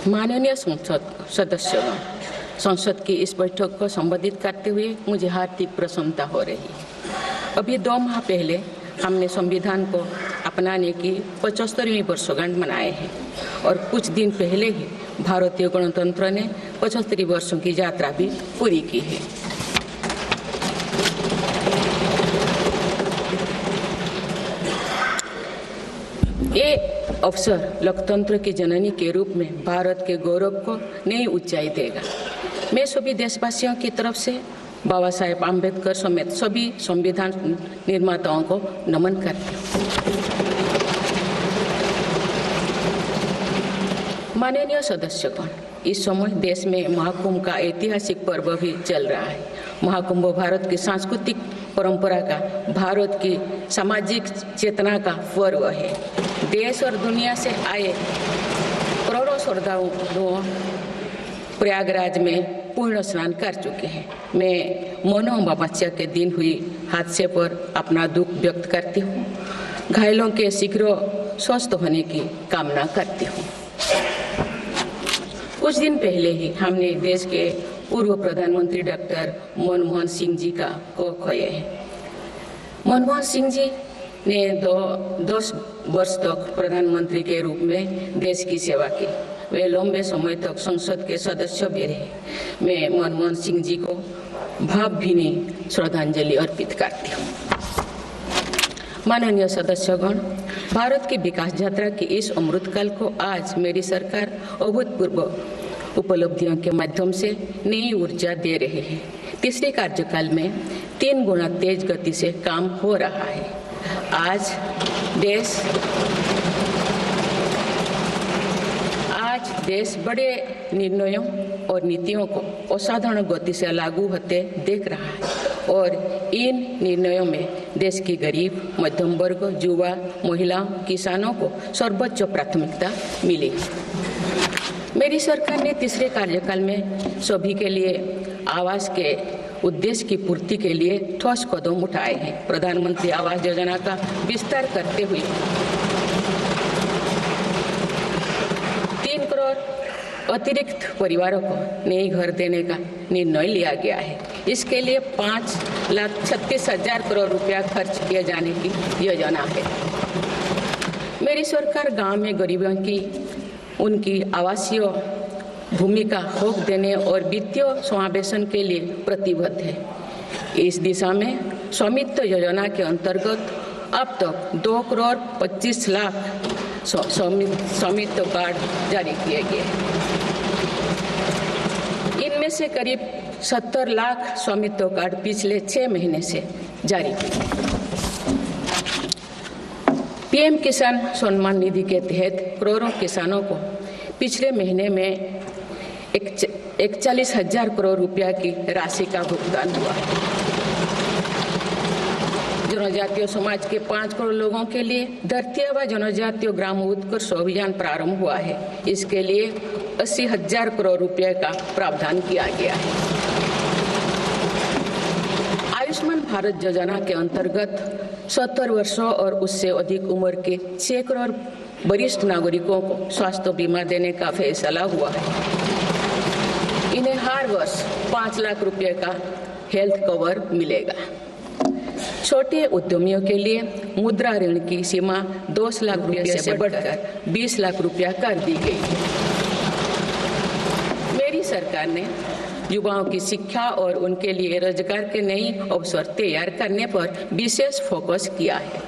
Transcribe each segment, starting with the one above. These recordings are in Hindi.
माननीय संसद सदस्यगण, संसद की इस बैठक को संबोधित करते हुए मुझे हार्दिक प्रसन्नता हो रही है। अभी 2 माह पहले हमने संविधान को अपनाने की 75वीं वर्षगांठ मनाए हैं और कुछ दिन पहले ही भारतीय गणतंत्र ने 75 वर्षों की यात्रा भी पूरी की है। ये अवसर लोकतंत्र की जननी के रूप में भारत के गौरव को नई ऊंचाई देगा। मैं सभी देशवासियों की तरफ से बाबा साहेब आम्बेडकर समेत सभी संविधान निर्माताओं को नमन करती हूँ। माननीय सदस्यगण, इस समय देश में महाकुंभ का ऐतिहासिक पर्व भी चल रहा है। महाकुंभ भारत की सांस्कृतिक परंपरा का, भारत की सामाजिक चेतना का पर्व है। देश और दुनिया से आए करोड़ों श्रद्धालु प्रयागराज में पूर्ण स्नान कर चुके हैं। मैं मौनी अमावस्या के दिन हुई हादसे पर अपना दुख व्यक्त करती हूँ। घायलों के शीघ्र स्वस्थ होने की कामना करती हूँ। कुछ दिन पहले ही हमने देश के पूर्व प्रधानमंत्री डॉक्टर मनमोहन सिंह जी को खोए हैं। मनमोहन सिंह जी ने 10 वर्ष तक प्रधानमंत्री के रूप में देश की सेवा की। वे लंबे समय तक संसद के सदस्य भी रहे। मैं मनमोहन सिंह जी को भावभीनी श्रद्धांजलि अर्पित करती हूँ। माननीय सदस्यगण, भारत की विकास यात्रा की इस अमृतकाल को आज मेरी सरकार अभूतपूर्व उपलब्धियों के माध्यम से नई ऊर्जा दे रही है। तीसरे कार्यकाल में 3 गुना तेज गति से काम हो रहा है। आज देश बड़े निर्णयों और नीतियों को असाधारण गति से लागू होते देख रहा है और इन निर्णयों में देश की गरीब, मध्यम वर्ग, युवा, महिलाओं, किसानों को सर्वोच्च प्राथमिकता मिली। मेरी सरकार ने तीसरे कार्यकाल में सभी के लिए आवास के उद्देश्य की पूर्ति के लिए ठोस कदम उठाए हैं। प्रधानमंत्री आवास योजना का विस्तार करते हुए 3 करोड़ अतिरिक्त परिवारों को नए घर देने का निर्णय लिया गया है। इसके लिए 5,36,000 करोड़ रुपया खर्च किए जाने की योजना है। मेरी सरकार गांव में गरीबों की उनकी आवासीय भूमि का हक देने और वित्तीय समावेशन के लिए प्रतिबद्ध है। इस दिशा में स्वामित्व योजना के अंतर्गत अब तक 2 करोड़ 25 लाख स्वामित्व कार्ड जारी किए गए। इनमें से करीब 70 लाख स्वामित्व कार्ड पिछले 6 महीने से जारी किए। पीएम किसान सम्मान निधि के तहत करोड़ों किसानों को पिछले महीने में 41,000 करोड़ रुपया की राशि का भुगतान हुआ। जनजातीय समाज के 5 करोड़ लोगों के लिए धरती आबा जनजातीय ग्राम उत्कर्ष अभियान प्रारंभ हुआ है। इसके लिए 80,000 करोड़ रुपये का प्रावधान किया गया है। आयुष्मान भारत योजना के अंतर्गत 70 वर्षों और उससे अधिक उम्र के 6 करोड़ वरिष्ठ नागरिकों को स्वास्थ्य बीमा देने का फैसला हुआ है। इन्हें हर वर्ष 5 लाख रुपए का हेल्थ कवर मिलेगा। छोटे उद्यमियों के लिए मुद्रा ऋण की सीमा 10 लाख रुपए से बढ़कर 20 लाख रुपया कर दी गई है। मेरी सरकार ने युवाओं की शिक्षा और उनके लिए रोजगार के नए अवसर तैयार करने पर विशेष फोकस किया है।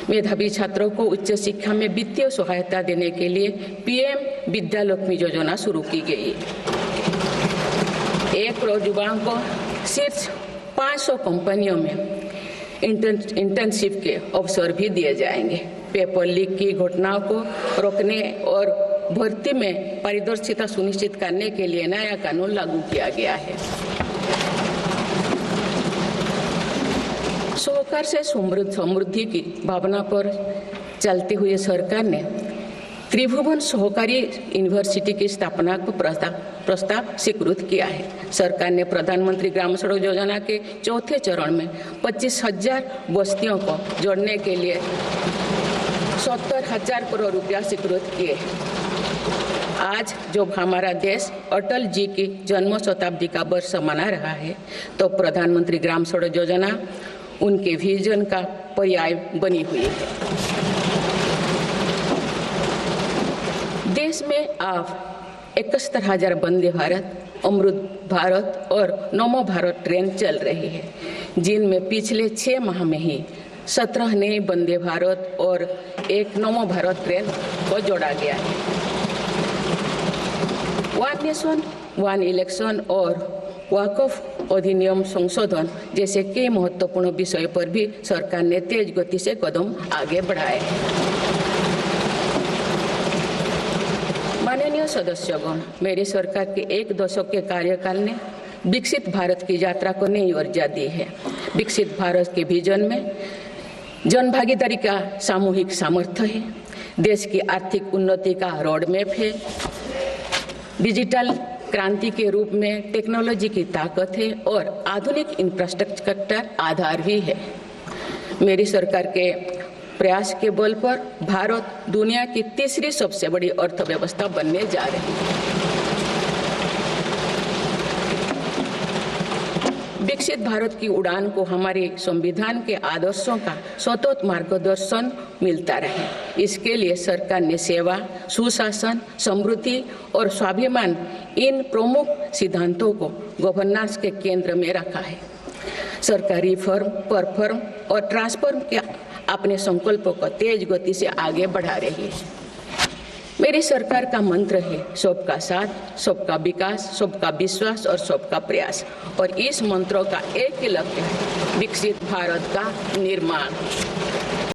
मेधावी छात्रों को उच्च शिक्षा में वित्तीय सहायता देने के लिए पीएम विद्यालक्ष्मी योजना शुरू की गई है। 1 करोड़ युवाओं को शीर्ष 500 कंपनियों में इंटर्नशिप के अवसर भी दिए जाएंगे। पेपर लीक की घटनाओं को रोकने और भर्ती में पारदर्शिता सुनिश्चित करने के लिए नया कानून लागू किया गया है। सहकार से समृद्धि की भावना पर चलते हुए सरकार ने त्रिभुवन सहकारी यूनिवर्सिटी की स्थापना को प्रस्ताव स्वीकृत किया है। सरकार ने प्रधानमंत्री ग्राम सड़क योजना के 4थे चरण में 25,000 बस्तियों को जोड़ने के लिए 70,000 करोड़ रुपया स्वीकृत किए। आज जब हमारा देश अटल जी की जन्म शताब्दी का वर्ष मना रहा है, तो प्रधानमंत्री ग्राम सड़क योजना उनके विजन का पर्याय बनी हुई है। देश में अब 71,000 वंदे भारत, अमृत भारत और नमो भारत ट्रेन चल रही है, जिनमें पिछले 6 माह में ही 17 नए वंदे भारत और एक नमो भारत ट्रेन को जोड़ा गया है। वन नेशन वन इलेक्शन और वक्फ अधिनियम संशोधन जैसे कई महत्वपूर्ण विषय पर भी सरकार ने तेज गति से कदम आगे बढ़ाए हैं। माननीय सदस्यगण, मेरी सरकार के 1 दशक के कार्यकाल ने विकसित भारत की यात्रा को नई ऊर्जा दी है। विकसित भारत के विजन में जन भागीदारी का सामूहिक सामर्थ्य है, देश की आर्थिक उन्नति का रोड मैप है, डिजिटल क्रांति के रूप में टेक्नोलॉजी की ताकत है और आधुनिक इंफ्रास्ट्रक्चर आधार भी है। मेरी सरकार के प्रयास के बल पर भारत दुनिया की तीसरी सबसे बड़ी अर्थव्यवस्था बनने जा रही है। विकसित भारत की उड़ान को हमारे संविधान के आदर्शों का सतत मार्गदर्शन मिलता रहे, इसके लिए सरकार ने सेवा, सुशासन, समृद्धि और स्वाभिमान इन प्रमुख सिद्धांतों को गवर्नेंस के केंद्र में रखा है। सरकार रिफॉर्म, परफॉर्म और ट्रांसफॉर्म के अपने संकल्पों को तेज गति से आगे बढ़ा रही है। मेरी सरकार का मंत्र है सबका साथ, सबका विकास, सबका विश्वास और सबका प्रयास, और इस मंत्रों का एक ही लक्ष्य है विकसित भारत का निर्माण।